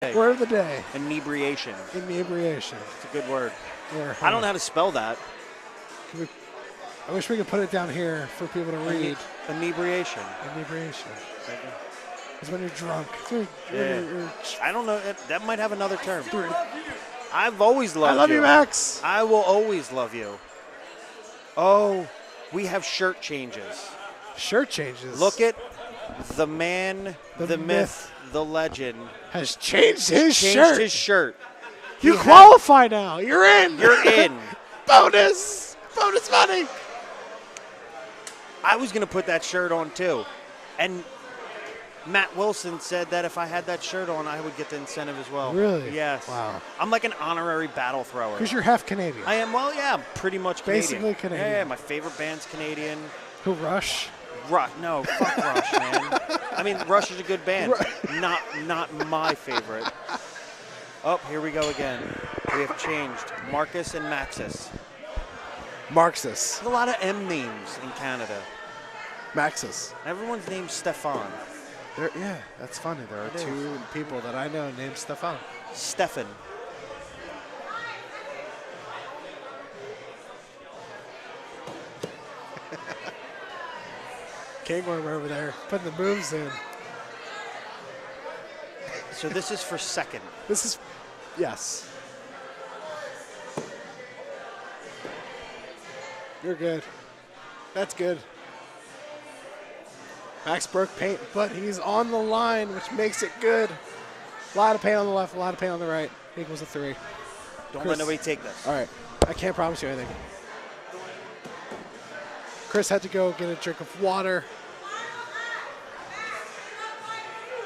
Word of the day. Inebriation. Inebriation. It's a good word. Yeah, I don't know how to spell that. I wish we could put it down here for people to read. Inebriation. Inebriation. It's when you're drunk. I don't know. That might have another term. I've always loved you. I love you, Max. I will always love you. Oh, we have shirt changes. Shirt changes? Look at the man, the myth, the legend. Has changed his shirt. You qualify now. You're in. You're in. Bonus. Bonus money. I was going to put that shirt on too. And Matt Wilson said that if I had that shirt on, I would get the incentive as well. Really? Yes. Wow. I'm like an honorary battle thrower. Because you're half Canadian. I am. Well, yeah, I'm pretty much Canadian. Basically Canadian. Yeah, my favorite band's Canadian. Who, Rush? No, fuck Rush, man. I mean, Rush is a good band. Not my favorite. Oh, here we go again. We have changed. Markus and Maxis. Marxus. There's a lot of M names in Canada. Maxis. Everyone's named Stefan. Yeah, that's funny. There are two people that I know named Stefan. Stefan. Kingworm over there putting the moves in. So this is for second. This is, yes. You're good. That's good. Max broke paint, but he's on the line, which makes it good. A lot of paint on the left, a lot of paint on the right. Equals a 3. Don't let nobody take this. All right. I can't promise you anything. Chris had to go get a drink of water.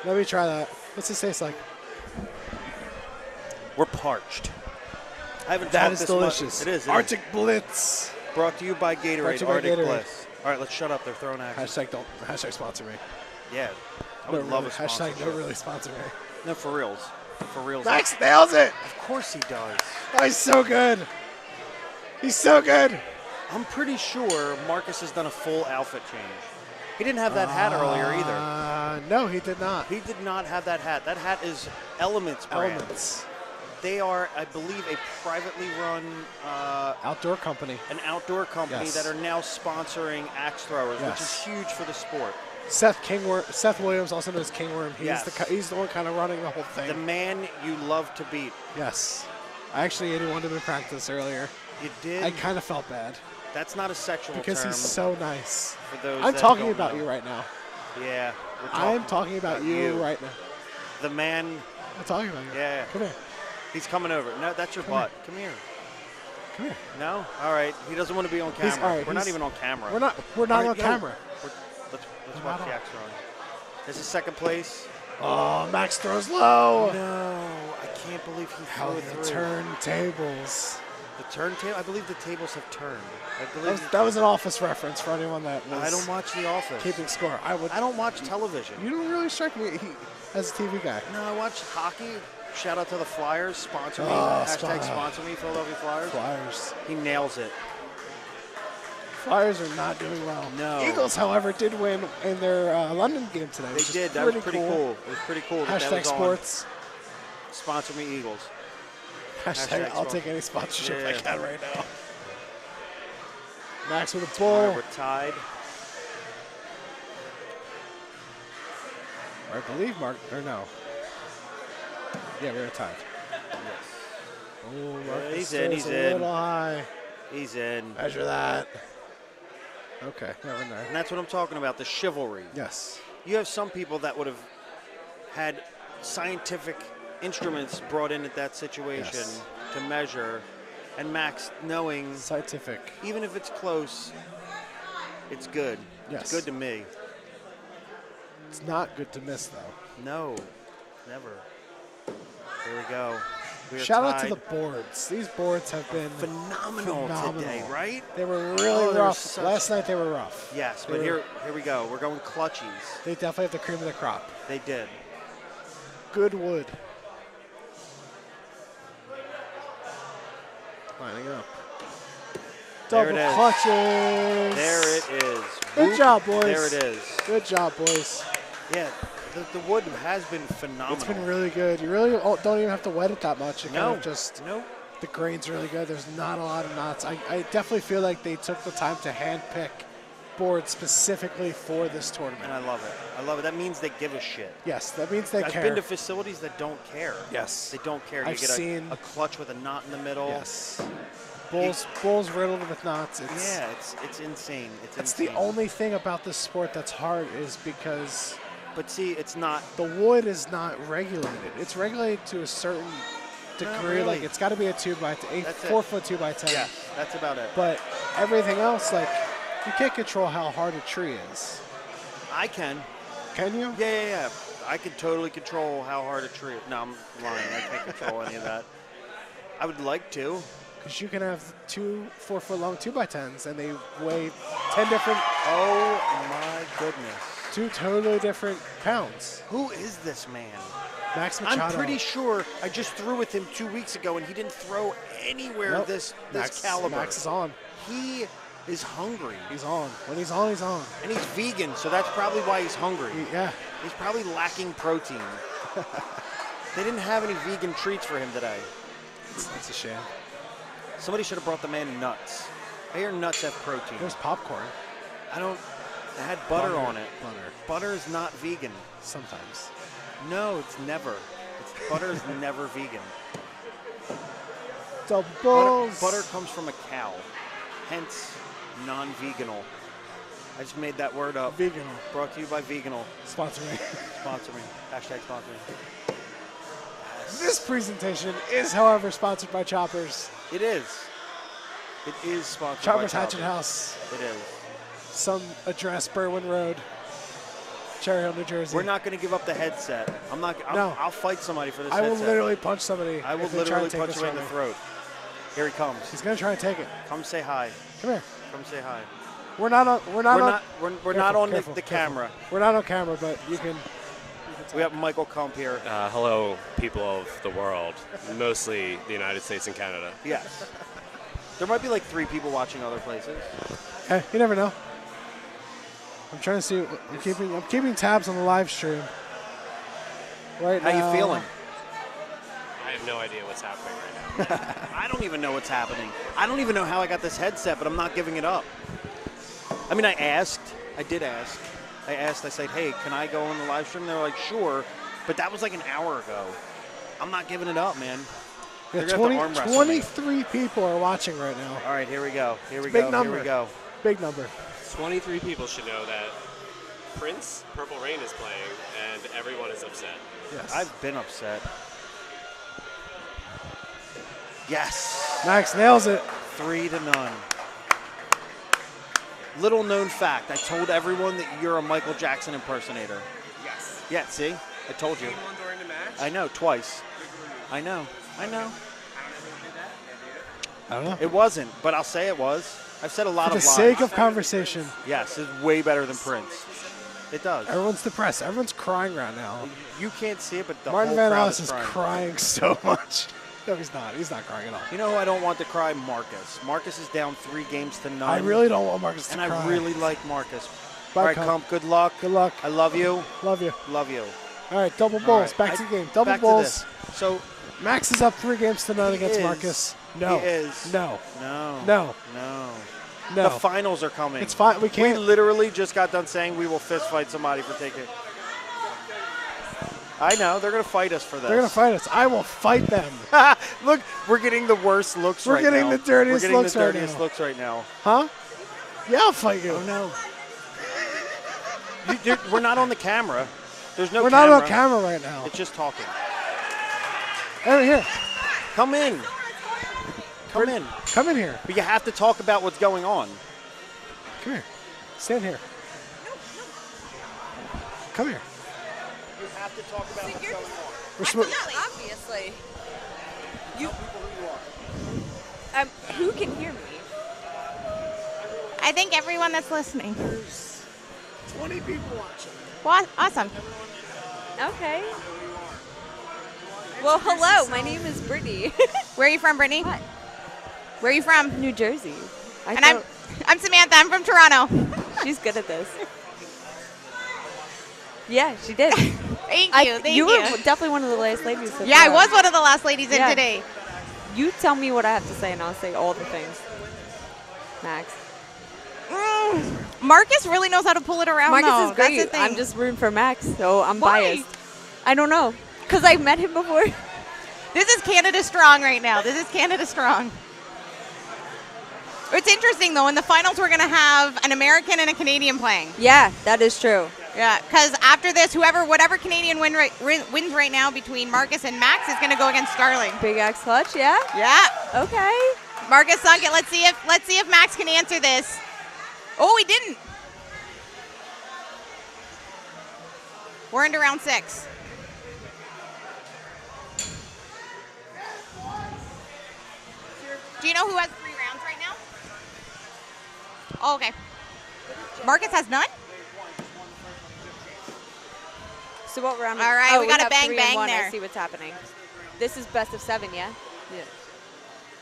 Let me try that. What's this taste like? We're parched. I haven't That talked is this delicious. Much. It is. Arctic Blitz. Brought to you by Gatorade. Arctic Gatorade. Bliss. All right, let's shut up. They're throwing action. Hashtag sponsor me. Yeah. I would love a sponsorship. Hashtag don't really sponsor me. No, for reals. For reals. Max nails it. Of course he does. Oh, he's so good. He's so good. I'm pretty sure Markus has done a full outfit change. He didn't have that hat earlier either. No, he did not. He did not have that hat. That hat is Elements brand. Elements. They are, I believe, a privately run outdoor company. An outdoor company Yes. that are now sponsoring axe throwers, Yes. which is huge for the sport. Seth Williams, also known as Kingworm. He's the one kind of running the whole thing. The man you love to beat. Yes. I actually had wanted him in practice earlier. You did? I kind of felt bad. That's not a sexual because term. he's so nice. For those I'm that talking don't about know. you right now. Yeah. I'm talking about you right now. The man. I'm talking about you. Yeah. Come here. He's coming over. No, that's your butt. Come here. Come here. No? All right. He doesn't want to be on camera. We're not even on camera. We're not on camera. Let's watch the axe throwing. This is second place. Oh, Max throws low. No, I can't believe he threw it through. Turntables. The turntable? I believe the tables have turned. That was an Office reference for anyone that was. I don't watch The Office. Keeping score. I don't watch television. You don't really strike me as a TV guy. No, I watch hockey. Shout out to the Flyers. Sponsor me. Oh, Hashtag sponsor me, Philadelphia Flyers. Flyers. He nails it. Flyers are not doing well. No. Eagles, however, did win in their London game today. They did. That was pretty cool. It was pretty cool. Hashtag sports. Sponsor me, Eagles. Hashtag I'll take any sponsorship I can right now. Max with a bull. All right, we're tied. I believe no. Yeah, we're tied. Yes. Oh, Markus he's in. He's a in. little high. He's in. Measure that. Okay, never mind. And that's what I'm talking about, the chivalry. Yes. You have some people that would have had scientific instruments brought in at that situation to measure, and Max knowing scientific. Even if it's close, it's good. Yes. It's good to me. It's not good to miss, though. No, never. Here we go. Shout out to the boards. These boards have been phenomenal today, right? They were really rough. Last night they were rough. Yes, but here we go. We're going clutchies. They definitely have the cream of the crop. They did. Good wood. Lining up. Double clutches. There it is. Good job, boys. There it is. Good job, boys. Yeah. the wood has been phenomenal. It's been really good. You really don't even have to wet it that much. It kind of just no. The grain's really good. There's not a lot of knots. I definitely feel like they took the time to hand pick boards specifically for this tournament. And I love it. I love it. That means they give a shit. Yes, that means they care. I've been to facilities that don't care. Yes. They don't care. I've you get seen a clutch with a knot in the middle. Yes. Bulls riddled with knots. It's insane. That's the only thing about this sport that's hard is because. But see, it's not. The wood is not regulated. It's regulated to a certain degree. Really. Like it's got to be a 2x10, 4 foot 2x10. Yeah, that's about it. But everything else, like you can't control how hard a tree is. I can. Can you? Yeah. I can totally control how hard a tree. No, I'm lying. I can't control any of that. I would like to. Because you can have 2 4 foot long 2x10s and they weigh 10 different. Oh my goodness. 2 totally different pounds. Who is this man? Max Machado. I'm pretty sure I just threw with him 2 weeks ago and he didn't throw anywhere this caliber. Max is on. He is hungry. He's on. When he's on, he's on. And he's vegan, so that's probably why he's hungry. Yeah. He's probably lacking protein. They didn't have any vegan treats for him today. It's a shame. Somebody should have brought the man nuts. I hear nuts have protein. There's popcorn. It had butter on it. Butter is not vegan. Sometimes. No, it's never. Butter is never vegan. Doubles. Butter comes from a cow, hence non-veganal. I just made that word up. Veganal. Brought to you by Veganal. Sponsor me. Sponsor me. Hashtag sponsor me. Yes. This presentation is, however, sponsored by Choppers. It is. It is sponsored Choppers by Hatchet House. It is. Some address, Berwyn Road, Cherry Hill, New Jersey. We're not going to give up the headset. No. I'll fight somebody for this I will headset. literally punch somebody. I will if they try literally to take punch this you in from the me. throat. Here he comes. He's going to try and take it. Come say hi. Come here. Come say hi. We're not on the camera. We're not on camera, but you can. We have Michael Kump here. Hello, people of the world, mostly the United States and Canada. Yes. There might be like 3 people watching other places. Hey, you never know. I'm trying to see. I'm keeping tabs on the live stream. Right now. How you feeling? I have no idea what's happening right now. I don't even know what's happening. I don't even know how I got this headset, but I'm not giving it up. I mean, I did ask. I said, hey, can I go on the live stream? They were like, sure. But that was like an hour ago. I'm not giving it up, man. Yeah, 23 people are watching right now. All right, here we go. Big number. Big number. 23 people should know that Prince, Purple Rain is playing, and everyone is upset. Yes. I've been upset. Yes. Max nails it. 3-0. Little known fact, I told everyone that you're a Michael Jackson impersonator. Yes. Yeah, see? I told you. One during the match? I know, twice. I know. I don't know I don't know. It wasn't, but I'll say it was. I've said a lot For of the lies. sake of conversation. Yes, it's way better than Prince. It does. Everyone's depressed. Everyone's crying right now. You can't see it, but the Martin whole Van crowd Alice is crying. crying so much. No, he's not. He's not crying at all. You know who I don't want to cry? Markus. Markus is down 3-0. I really don't want Marcus to cry. cry. And I really like Markus. Bye, all right, Kump. Kump, good luck. Good luck. I love you. Love you. Love you. All right, double bulls. All right. Back to the game. Double back bulls. To this. So Max is up 3-0 against is. Marcus. No. He is. No. No. No. No. No. The finals are coming. It's fine. We can't. We literally just got done saying we will fist fight somebody for taking. I know. They're going to fight us for this. They're going to fight us. I will fight them. Look, we're getting the worst looks right now. We're getting the dirtiest looks right now. We're getting the dirtiest looks right now. Huh? Yeah, I'll fight you. Oh, no. We're not on the camera. There's no We're camera. not on camera right now. It's just talking. Over here. Come in. Come in. Come in here. But you have to talk about what's going on. Come here. Stand here. Come here. You have to talk about what's going on. We're Obviously. Who can hear me? I think everyone that's listening. 20 people watching. Well, awesome. Okay. Well, hello. My name is Brittany. Where are you from, Brittany? What? Where are you from? New Jersey. And I'm Samantha. I'm from Toronto. She's good at this. Yeah, she did. Thank you. Thank you you. were definitely one of the last ladies. So Yeah, I far. was one of the last ladies in Yeah. today. You tell me what I have to say, and I'll say all the things. Max. Markus really knows how to pull it around. Markus though. is great. That's the thing. I'm just rooting for Max, so I'm Why? biased. I don't know, because I met him before. This is Canada strong right now. This is Canada strong. It's interesting though. In the finals, we're gonna have an American and a Canadian playing. Yeah, that is true. Yeah, because after this, whatever Canadian wins right now between Markus and Max is gonna go against Starling. Big X clutch, yeah. Yeah. Okay. Markus sunk it. Let's see if Max can answer this. Oh, he didn't. We're into round 6. Do you know who has 3 rounds right now? Oh, okay. Markus has none? So what round? All right, oh, we got a have bang 3 bang and 1. there. I see what's happening. This is best of 7, yeah? Yeah.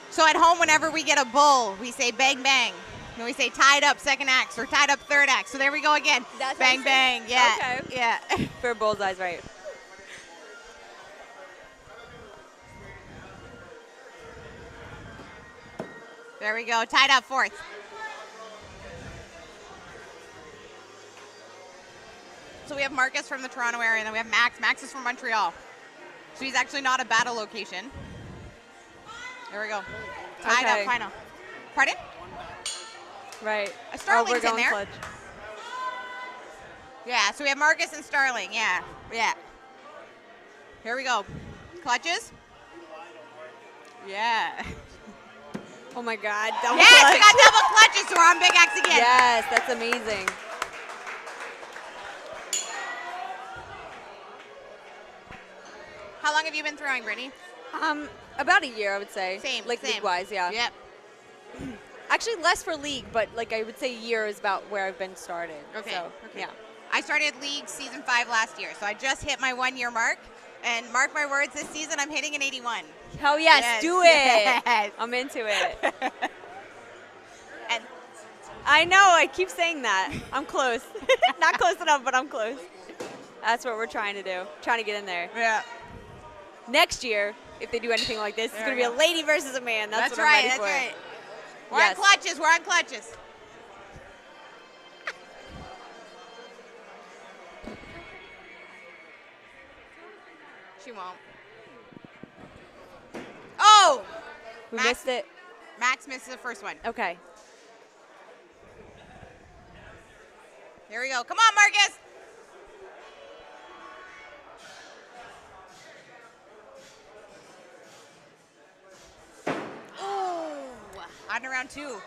So at home, whenever we get a bull, we say bang bang. And we say tied up second axe or tied up third axe. So there we go again. That's bang how you say bang. it? Yeah. Okay. Yeah. For bullseyes, right. There we go. Tied up fourth. So we have Markus from the Toronto area, and then we have Max. Max is from Montreal. So he's actually not a battle location. There we go. Tied Okay. up final. Pardon? Right. Starling's we're in going there. clutch. Yeah, so we have Markus and Starling. Yeah. Yeah. Here we go. Clutches. Yeah. Oh my God. Double Yes, clutch. we got double clutches, so we're on Big X again. Yes, that's amazing. How long have you been throwing, Brittany? About a year, I would say. Same. Like same. league-wise, yeah. Yep. Actually, less for league, but like I would say a year is about where I've been started. Okay. So, Okay. yeah. I started league season 5 last year, so I just hit my 1-year mark. And mark my words, this season I'm hitting an 81. Hell yes, Yes. do it. Yes. I'm into it. And I know, I keep saying that. I'm close. Not close enough, but I'm close. That's what we're trying to do. Trying to get in there. yeah, Next year, if they do anything like this, it's There going we to be a lady versus a man. That's what right. I'm ready That's for. right. We're Yes. on clutches. We're on clutches. She won't. Oh! We Max- missed it. Max missed the first one. Okay. Here we go. Come on, Markus. Oh, on to round 2.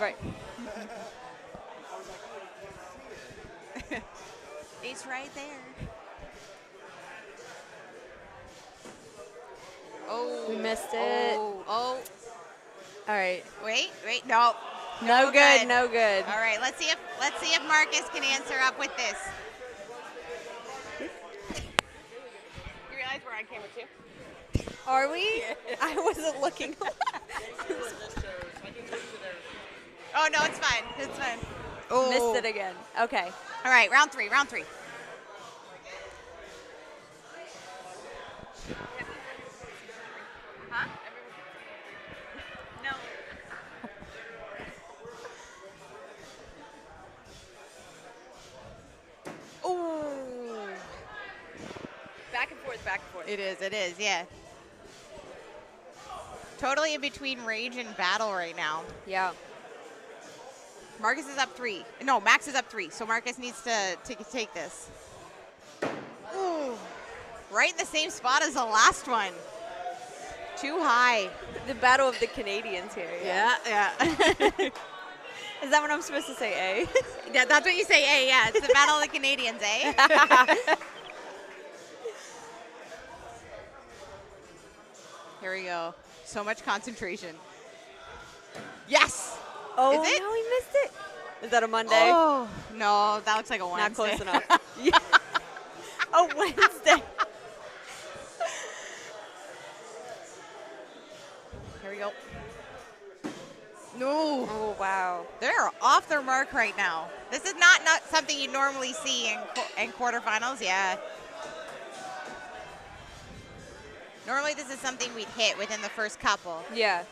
Right. It's right there. Oh. We missed it. Oh. All right. Wait. No. No good. No good. All right. Let's see if Markus can answer up with this. You realize we're on camera too? Are we? I wasn't looking. Oh no, it's fine. It's fine. Oh. Missed it again. Okay. All right. Round 3. Huh? No. Ooh. Back and forth, back and forth. It is, yeah. Totally in between rage and battle right now. Yeah. Markus is up 3. No, Max is up 3, so Markus needs to take this. Ooh. Right in the same spot as the last one. Too high. The battle of the Canadians here. Yeah. Is that what I'm supposed to say, A? Yeah, that's what you say, eh? Yeah, it's the battle of the Canadians, eh? Here we go. So much concentration. Yes! Oh, Is it? no, we missed it. Is that a Monday? Oh, no, that looks like a Wednesday. Not close enough. Yeah. A Wednesday. we go. No. Oh, wow. They're off their mark right now. This is not something you normally see in quarterfinals. Yeah. Normally this is something we'd hit within the first couple. Yeah.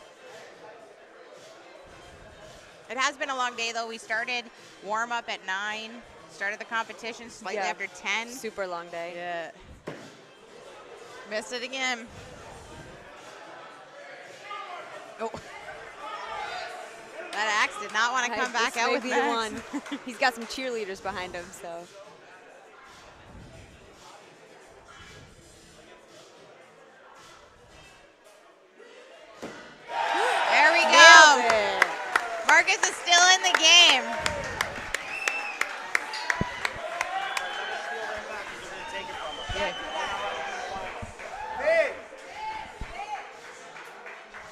It has been a long day, though. We started warm-up at 9, started the competition slightly after 10. Super long day. Yeah. Missed it again. Oh. That axe did not want to come back out with the one. He's got some cheerleaders behind him, so. There we go. Markus is still in the game.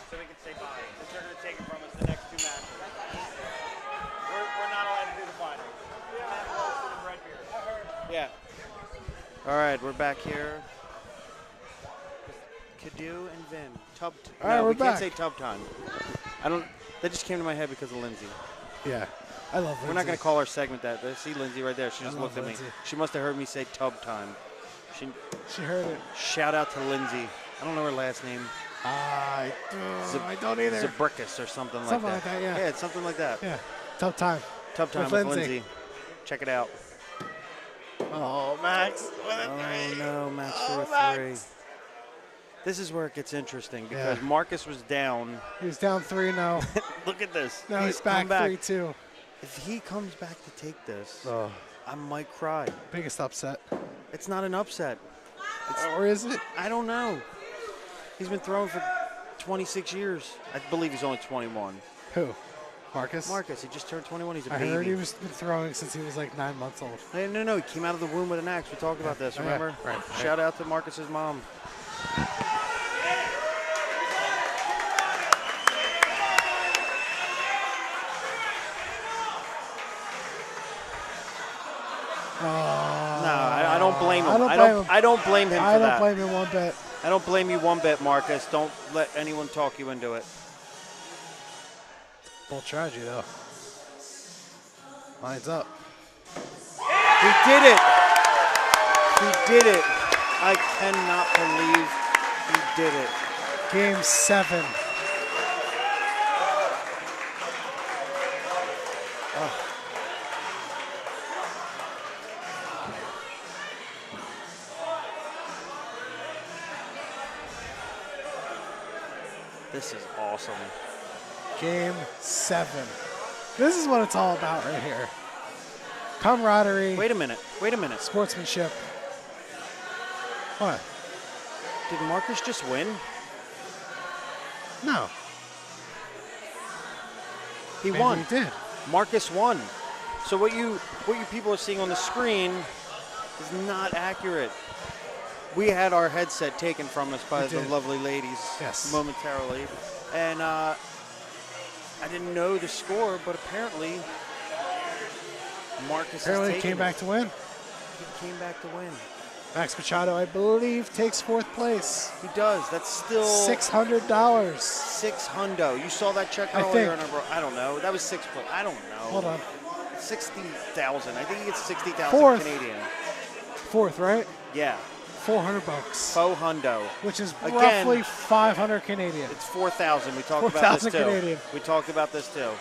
So we can say bye. Because they're going to take it from us the next 2 matches. We're not allowed to do the final. Matt Wilson and Redbeard. Yeah. All right, we're back here. Cadu and Vin. All right, we're we can't back. say tub time. I don't. That just came to my head because of Lindsay. Yeah, I love Lindsay. We're not going to call our segment that. But see Lindsay right there. She just I love looked at Lindsay. me. She must have heard me say tub time. She heard it. Shout out to Lindsay. I don't know her last name. I don't either. Zabrickus or something like that. Something like that, yeah. Yeah, it's something like that. Yeah, tough time. Tub time with Lindsay. Check it out. Oh, Max. Oh, no, Max for a 3. This is where it gets interesting because Markus was down. He was down 3 now. Look at this. Now he's back 3-2. If he comes back to take this, I might cry. Biggest upset. It's not an upset. Or is it? I don't know. He's been throwing for 26 years. I believe he's only 21. Who? Markus? Markus. He just turned 21. He's a I baby. heard he was been throwing since he was like 9 months old. Hey, no. He came out of the womb with an axe. We talked about this, remember? Yeah, right. Shout out to Marcus's mom. No, I don't blame him. I don't blame him for that. I don't blame him one bit. I don't blame you one bit, Markus. Don't let anyone talk you into it. Bold strategy, though. Lines up. He did it. He did it. I cannot believe he did it. Game 7. Oh. This is awesome. Game 7. This is what it's all about right here. Camaraderie. Wait a minute. Sportsmanship. What? Did Markus just win? No. He Maybe won. He did. Markus won. So what you people are seeing on the screen is not accurate. We had our headset taken from us by the lovely ladies momentarily. And I didn't know the score, but apparently Markus came back to win. He came back to win. Max Machado, I believe, takes 4th place. He does. That's still $600. $600. You saw that check earlier? I don't know. That was 6 foot. I don't know. Hold on. 60,000. I think he gets 60,000 Canadian. 4th, right? Yeah. $400. Faux hundo. Which is roughly 500 Canadian. It's 4,000. We talked about this too. Canadian. We talked about this too.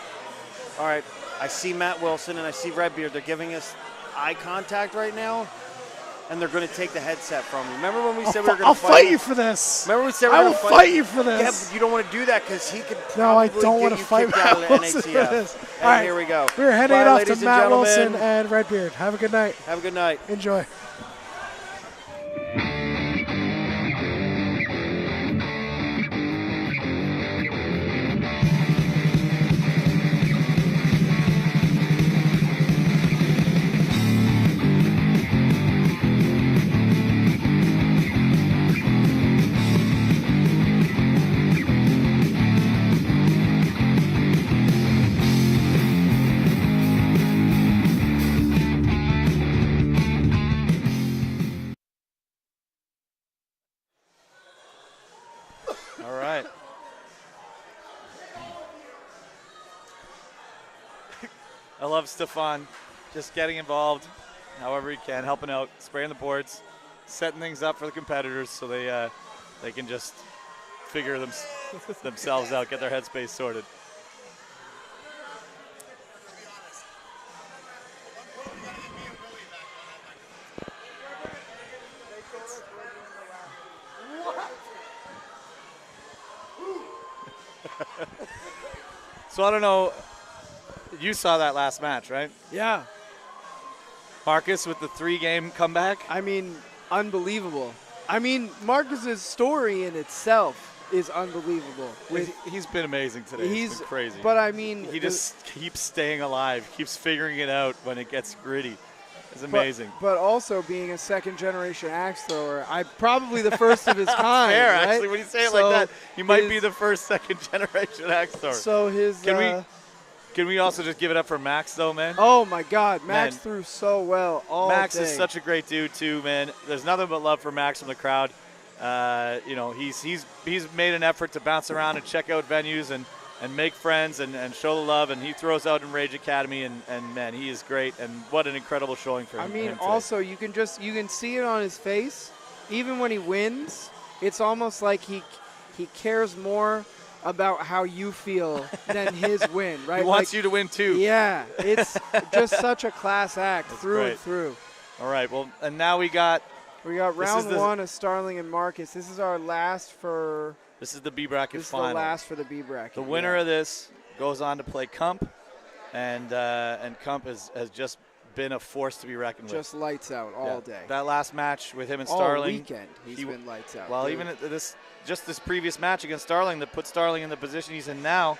All right. I see Matt Wilson and I see Redbeard. They're giving us eye contact right now, and they're going to take the headset from me. Remember when we said we were going to fight? I'll fight you for this. Remember we said we were going to fight? I will fight you for this. Yeah, but you don't want to do that because he could probably No, I don't want to get you fight kicked out of the Matt Wilson for NATF. this. And All right, here we go. We're heading Bye, off to ladies and Matt gentlemen. Wilson and Redbeard. Have a good night. Have a good night. Enjoy. I love Stefan just getting involved however he can, helping out, spraying the boards, setting things up for the competitors so they can just figure themselves out, get their headspace sorted. So I don't know, you saw that last match, right? Yeah. Markus with the 3-game comeback. I mean, unbelievable. I mean, Marcus's story in itself is unbelievable. He's been amazing today. He's been crazy. But I mean, he just keeps staying alive, keeps figuring it out when it gets gritty. It's amazing. But also being a second-generation axe thrower, I'm probably the first of his kind. Fair, right? actually, when you say it like that, he might be the first second-generation axe thrower. So his. Can we also just give it up for Max, though, man? Oh, my God. Max threw so well all Max day. is such a great dude, too, man. There's nothing but love for Max from the crowd. He's made an effort to bounce around and check out venues and make friends and show the love. And he throws out in Rage Academy, and man, he is great. And what an incredible showing for him. I mean, also, you can see it on his face. Even when he wins, it's almost like he cares more about how you feel than his win, right? He wants you to win too. Yeah, it's just such a class act through and through. All right, well, and now we got round one of Starling and Markus. This is our last for. This is the B bracket this final. This is the last for the B bracket. The winner of this goes on to play Kump, and Kump has just been a force to be reckoned with. Just lights out all day. That last match with him and Starling. All weekend, he's been lights out. Well, even at this previous match against Starling that put Starling in the position he's in now,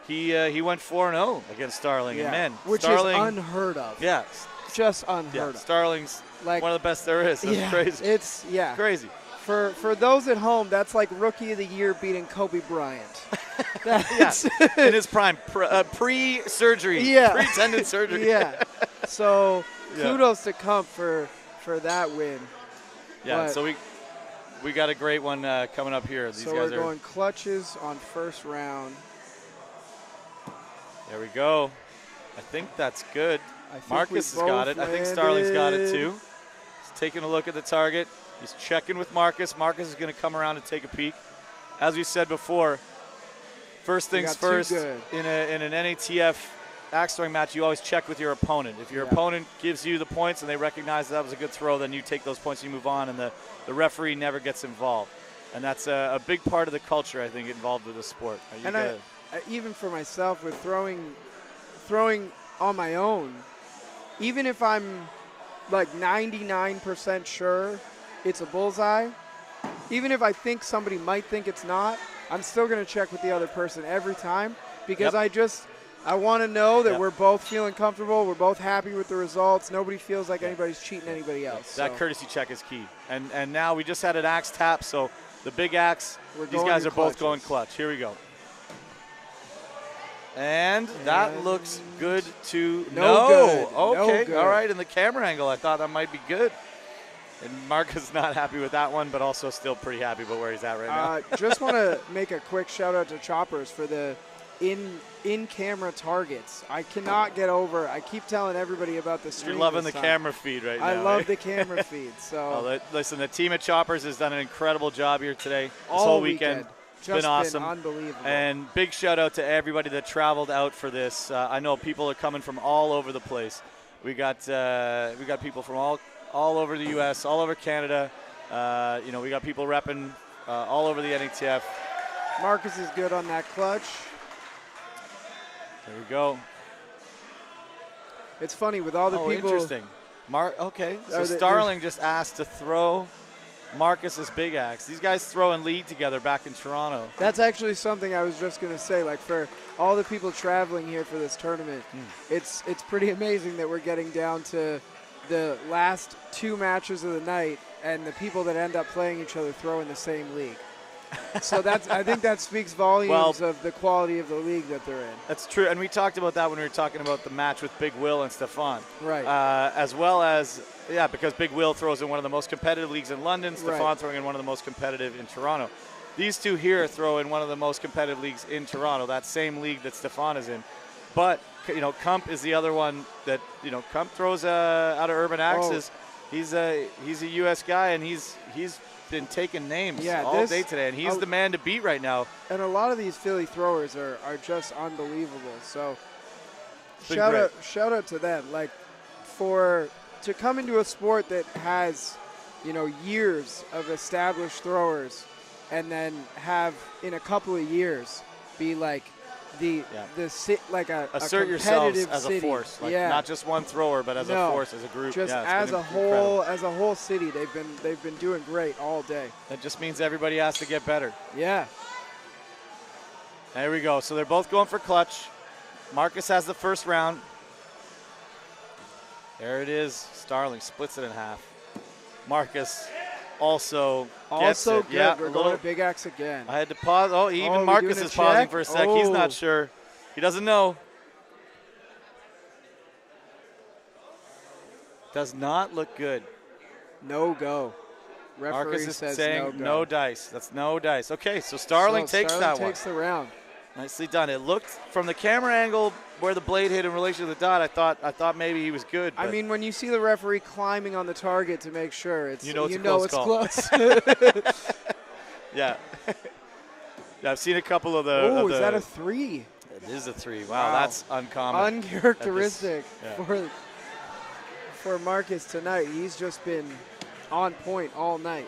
he went 4-0 against Starling. Yeah. And man, which Starling, is unheard of. Yeah. Just unheard of. Starling's one of the best there is. That's crazy. It's crazy. For those at home, that's like Rookie of the Year beating Kobe Bryant. In his prime, pre-surgery, pre-tendon surgery. Yeah. So kudos to Kump for that win. Yeah. So we got a great one coming up here. These so guys we're going clutches on first round. There we go. I think that's good. Markus has got it. Landed. I think Starling's got it too. He's taking a look at the target. He's checking with Markus. Markus is going to come around and take a peek. As we said before, first things first, in an NATF axe throwing match, you always check with your opponent. If your opponent gives you the points and they recognize that was a good throw, then you take those points and you move on, and the referee never gets involved. And that's a big part of the culture, I think, involved with the sport. Even for myself, with throwing on my own, even if I'm like 99% sure it's a bullseye, even if I think somebody might think it's not, I'm still going to check with the other person every time, because I want to know that we're both feeling comfortable, we're both happy with the results, nobody feels like anybody's cheating anybody else. That courtesy check is key. And now we just had an axe tap, so the big axe, these guys are both going clutch. Here we go. And that looks good to no. Okay, no good. All right, in the camera angle, I thought that might be good. And Markus is not happy with that one, but also still pretty happy about where he's at right now. Just want to make a quick shout out to Choppers for the in-camera targets. I cannot get over. I keep telling everybody about the stream. You're loving the camera feed right now. I love the camera feed. So listen, the team at Choppers has done an incredible job here today. This whole weekend. It's been awesome. Unbelievable. And big shout out to everybody that traveled out for this. I know people are coming from all over the place. We got people from all over the U.S., all over Canada. We got people repping all over the NATF. Markus is good on that clutch. There we go. It's funny with all the people. Interesting. Okay, so Starling just asked to throw Markus's big axe. These guys throw and lead together back in Toronto. That's actually something I was just going to say. Like, for all the people traveling here for this tournament, it's pretty amazing that we're getting down to the last 2 matches of the night, and the people that end up playing each other throw in the same league. So I think that speaks volumes of the quality of the league that they're in. That's true, and we talked about that when we were talking about the match with Big Will and Stefan. Right. As well as, because Big Will throws in one of the most competitive leagues in London, Stefan throwing in one of the most competitive in Toronto. These two here throw in one of the most competitive leagues in Toronto, that same league that Stefan is in. But Kump is the other one that, Kump throws out of Urban Axes. He's a U.S. guy, and he's been taking names all day today, and he's the man to beat right now. And a lot of these Philly throwers are just unbelievable. So shout out to them. Like, to come into a sport that has, years of established throwers, and then have in a couple of years be like assert yourselves as a force, not just one thrower, but as a force, as a group. Just as a whole city, they've been doing great all day. That just means everybody has to get better. Yeah. There we go. So they're both going for clutch. Markus has the first round. There it is. Starling splits it in half. Markus also gets it. Good. Yeah, we're going to Big X again. I had to pause. Oh, even Markus is pausing for a sec. He's not sure. He doesn't know. Does not look good. No go. Referee Markus is says saying no dice. That's no dice. Okay, so Starling takes that one. Starling takes the round. Nicely done. It looked from the camera angle where the blade hit in relation to the dot. I thought maybe he was good. I mean, when you see the referee climbing on the target to make sure, it's close. Yeah. I've seen a couple of the. Oh, is that a 3? It is a 3. Wow, that's uncommon. Uncharacteristic for Markus tonight. He's just been on point all night.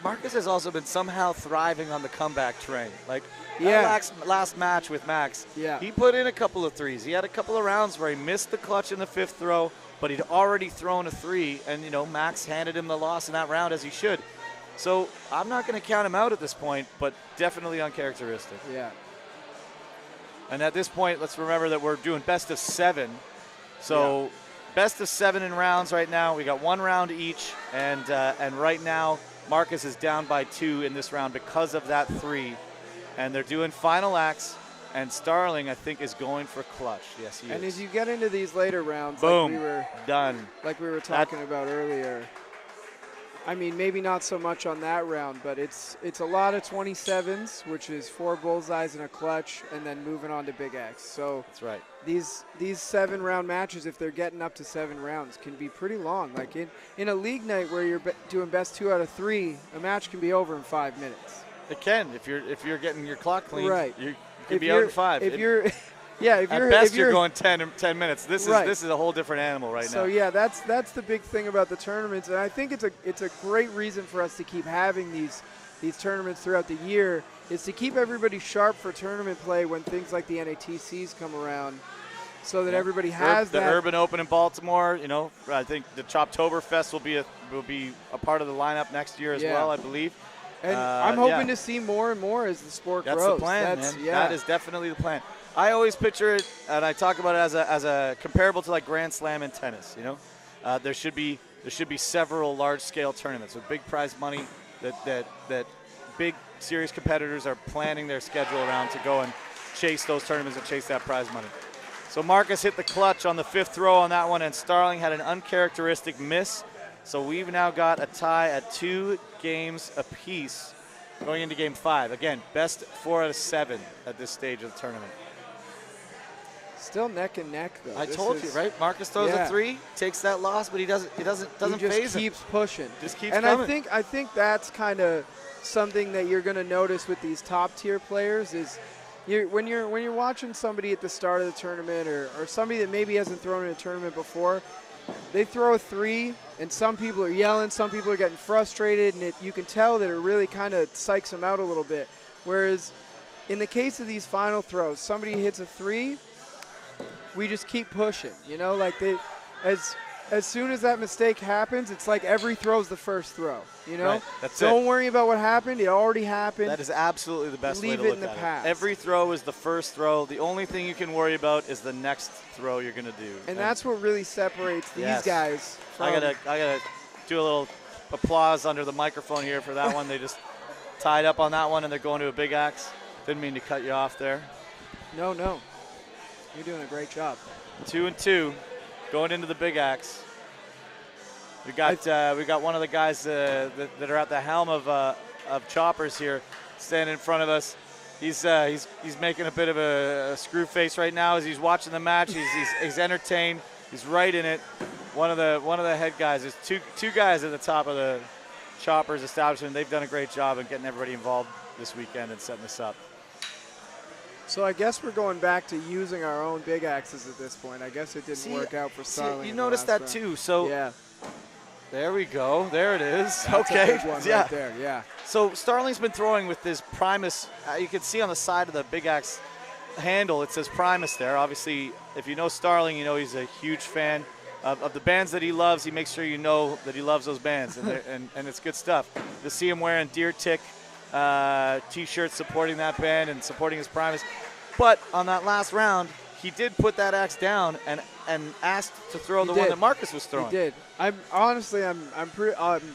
Markus has also been somehow thriving on the comeback train. Like, last match with Max, he put in a couple of 3s. He had a couple of rounds where he missed the clutch in the 5th throw, but he'd already thrown a 3, and, Max handed him the loss in that round as he should. So I'm not going to count him out at this point, but definitely uncharacteristic. Yeah. And at this point, let's remember that we're doing best of 7. So best of 7 in rounds right now. We got 1 round each, and right now Markus is down by 2 in this round because of that 3. And they're doing final acts, and Starling, I think, is going for clutch. Yes, he is. And as you get into these later rounds, boom, done. Like we were talking about earlier, I mean, maybe not so much on that round, but it's a lot of 27s, which is 4 bullseyes and a clutch, and then moving on to Big X. So that's right. These 7-round matches, if they're getting up to 7 rounds, can be pretty long. Like in a league night where you're doing best 2 out of 3, a match can be over in 5 minutes. It can if you're getting your clock clean. Right. You can be out in 5. If you're at best you're going 10 minutes. This is a whole different animal right now. So yeah, that's the big thing about the tournaments, and I think it's a great reason for us to keep having these tournaments throughout the year, is to keep everybody sharp for tournament play when things like the NATCs come around, so that everybody has the Urban Open in Baltimore. I think the Choptoberfest will be a part of the lineup next year as well, I believe. And I'm hoping to see more and more as the sport grows. That's the plan, man. That is definitely the plan. I always picture it, and I talk about it as a comparable to like Grand Slam in tennis. There should be several large-scale tournaments with big prize money that big serious competitors are planning their schedule around to go and chase those tournaments and chase that prize money. So Markus hit the clutch on the 5th throw on that one, and Starling had an uncharacteristic miss. So we've now got a tie at 2 games apiece going into game 5. Again, best 4 out of 7 at this stage of the tournament. Still neck and neck, though. I told you, right? Markus throws a 3, takes that loss, but he doesn't phase him. He just keeps pushing. Just keeps coming. And I think that's kind of something that you're going to notice with these top tier players is when you're watching somebody at the start of the tournament or somebody that maybe hasn't thrown in a tournament before, they throw a 3, and some people are yelling, some people are getting frustrated, and you can tell that it really kind of psychs them out a little bit. Whereas in the case of these final throws, somebody hits a 3, we just keep pushing. As soon as that mistake happens, it's like every throw's the first throw. Right. That's Don't worry about what happened. It already happened. That is absolutely the best way to look at it. Leave it in the past. Every throw is the first throw. The only thing you can worry about is the next throw you're going to do. And that's what really separates these guys from. I gotta do a little applause under the microphone here for that one. They just tied up on that one, and they're going to a Big Axe. Didn't mean to cut you off there. No. You're doing a great job. 2-2, going into the Big Axe. We got one of the guys that are at the helm of choppers here, standing in front of us. He's making a bit of a screw face right now as he's watching the match. He's entertained. He's right in it. One of the head guys. There's two guys at the top of the Choppers establishment. They've done a great job of getting everybody involved this weekend and setting this up. So I guess we're going back to using our own big axes at this point. I guess it didn't work out for Starling. You noticed that round. too. So yeah, there we go. There it is. that's okay. a big one yeah. right there. Yeah. So Starling's been throwing with this Primus. You can see on the side of the big axe handle it says Primus there. Obviously, if you know Starling, you know he's a huge fan of the bands that he loves. He makes sure you know that he loves those bands, and it's good stuff. To see him wearing Deer Tick T-shirts supporting that band and supporting his Primus. But on that last round, he did put that axe down and asked to throw the one that Markus was throwing. He did. I'm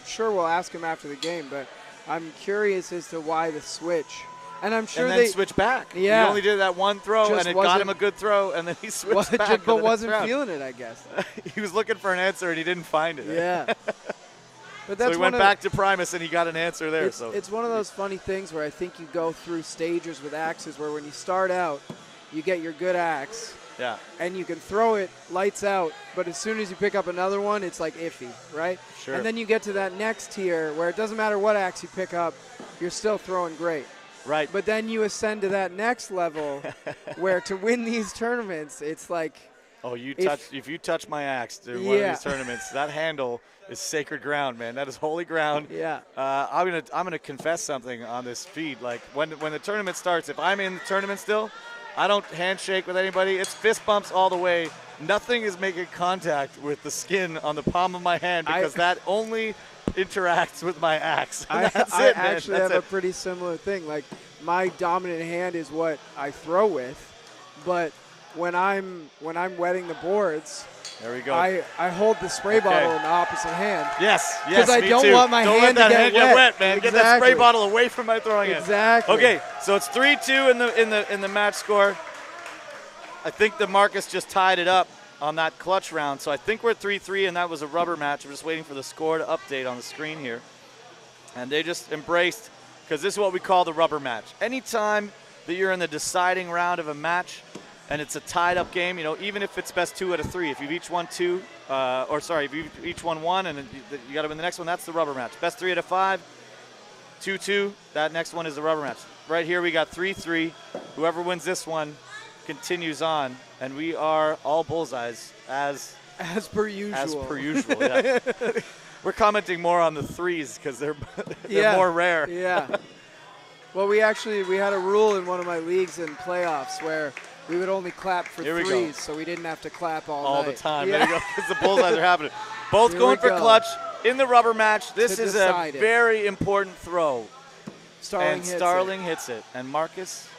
sure we'll ask him after the game, but I'm curious as to why the switch. And I'm sure and then switch back. Yeah. He only did that one throw, and it got him a good throw, and then he switched back. But wasn't feeling it, I guess. He was looking for an answer, and he didn't find it. Yeah. But that's so he went back to Primus, and he got an answer there. It's one of those funny things where I think you go through stages with axes where when you start out, you get your good axe. Yeah. And you can throw it lights out, but as soon as you pick up another one, it's like iffy, right? Sure. And then you get to that next tier where it doesn't matter what axe you pick up, you're still throwing great. Right. But then you ascend to that next level where to win these tournaments, it's like if you touch my axe during one of these tournaments, that handle is sacred ground, man. That is holy ground. Yeah. I'm gonna confess something on this feed. Like when the tournament starts, if I'm in the tournament still, I don't handshake with anybody. It's fist bumps all the way. Nothing is making contact with the skin on the palm of my hand because that only interacts with my axe. I actually have a pretty similar thing. Like my dominant hand is what I throw with, but when I'm wetting the boards, there we go. I hold the spray bottle in the opposite hand. Yes, because I don't want my hand to get wet, man. Get that spray bottle away from my throwing hand. Exactly. Okay, so it's 3-2 in the match score. I think the Markus just tied it up on that clutch round, so I think we're at 3-3, and that was a rubber match. I'm just waiting for the score to update on the screen here, and they just embraced, because this is what we call the rubber match. Anytime that you're in the deciding round of a match, and it's a tied-up game, you know, even if it's best 2 out of 3, if you've each won 2, if you each won 1, and you got to win the next one, that's the rubber match. Best 3 out of 5, 2-2, that next one is the rubber match. Right here we got 3-3. Whoever wins this one continues on, and we are all bullseyes as per usual. As per usual, yeah. We're commenting more on the 3s because they're more rare. Yeah. Well, we had a rule in one of my leagues in playoffs where we would only clap for 3s, so we didn't have to clap all night. The time. Yeah. There you go. Because the bullseyes are happening. Both going for clutch in the rubber match. This is a very important throw. Starling hits it. And Markus,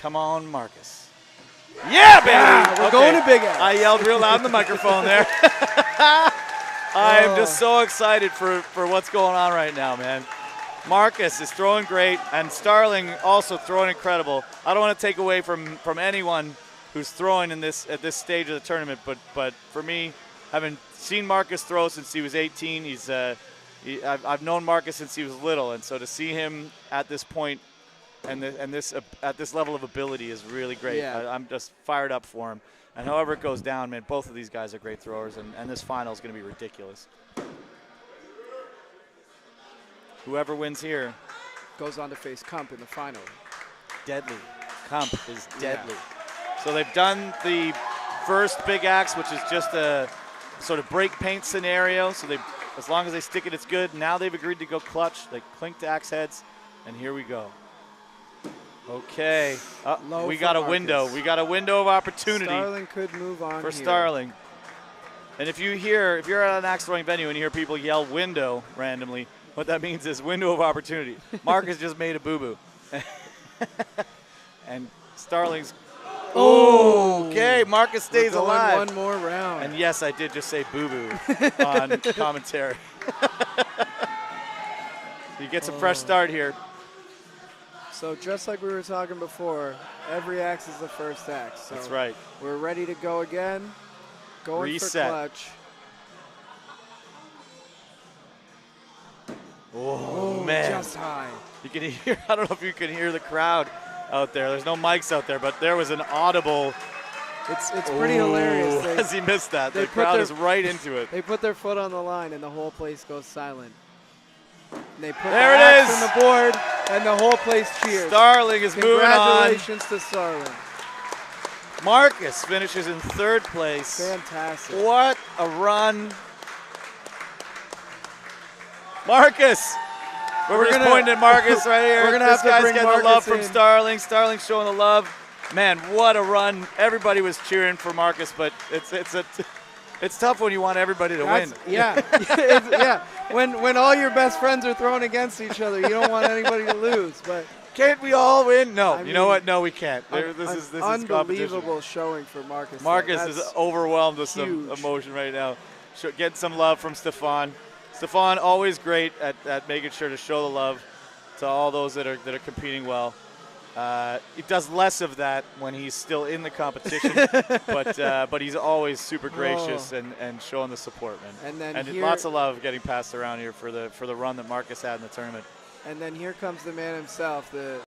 come on, Markus. Yeah, baby! Yeah, we're going to big ass. I yelled real loud in the microphone there. I am just so excited for what's going on right now, man. Markus is throwing great, and Starling also throwing incredible. I don't want to take away from anyone who's throwing at this stage of the tournament, but for me, having seen Markus throw since he was 18, I've known Markus since he was little, and so to see him at this point and at this level of ability is really great. Yeah. I'm just fired up for him. And however it goes down, man, both of these guys are great throwers, and this final is going to be ridiculous. Whoever wins here goes on to face Kump in the final. Deadly. Kump is deadly. Yeah. So they've done the first big axe, which is just a sort of break paint scenario. So as long as they stick it, it's good. Now they've agreed to go clutch. They clink to axe heads, and here we go. Okay. We got a window. We got a window of opportunity. Starling could move on for Starling. And if you're at an axe throwing venue and you hear people yell window randomly, what that means is window of opportunity. Markus just made a boo-boo. And Starling's... Oh! Okay, Markus stays alive. One more round. And yes, I did just say boo-boo on commentary. He gets a fresh start here. So just like we were talking before, every axe is the first axe. So that's right. We're ready to go again. Going Reset. for clutch. Oh, man. Just high. You can hear, I don't know if you can hear the crowd out there. There's no mics out there, but there was an audible. It's pretty hilarious. As he missed that. they The put crowd their- is right into it. They put their foot on the line, and the whole place goes silent. And they put There the it axe is. on the board, and the whole place cheers. Starling is moving on. Congratulations to Starling. Markus finishes in 3rd place. Fantastic. What a run. Markus. We're just gonna- pointing at Markus right here. we're gonna This have to guy's bring getting the love Markus from in. Starling. Starling showing the love. Man, what a run. Everybody was cheering for Markus, but it's tough when you want everybody to win. Yeah. Yeah. When all your best friends are thrown against each other, you don't want anybody to lose. But Can't we all win? No. I You know mean, what? No, we can't. an This is competition. unbelievable showing for Markus. Markus is That's overwhelmed with some huge. emotion right now. Getting some love from Stefan. Stefan, always great at making sure to show the love to all those that are competing well. He does less of that when he's still in the competition, but he's always super gracious and showing the support, man. And then and here- lots of love getting passed around here for the run that Markus had in the tournament. And then here comes the man himself, the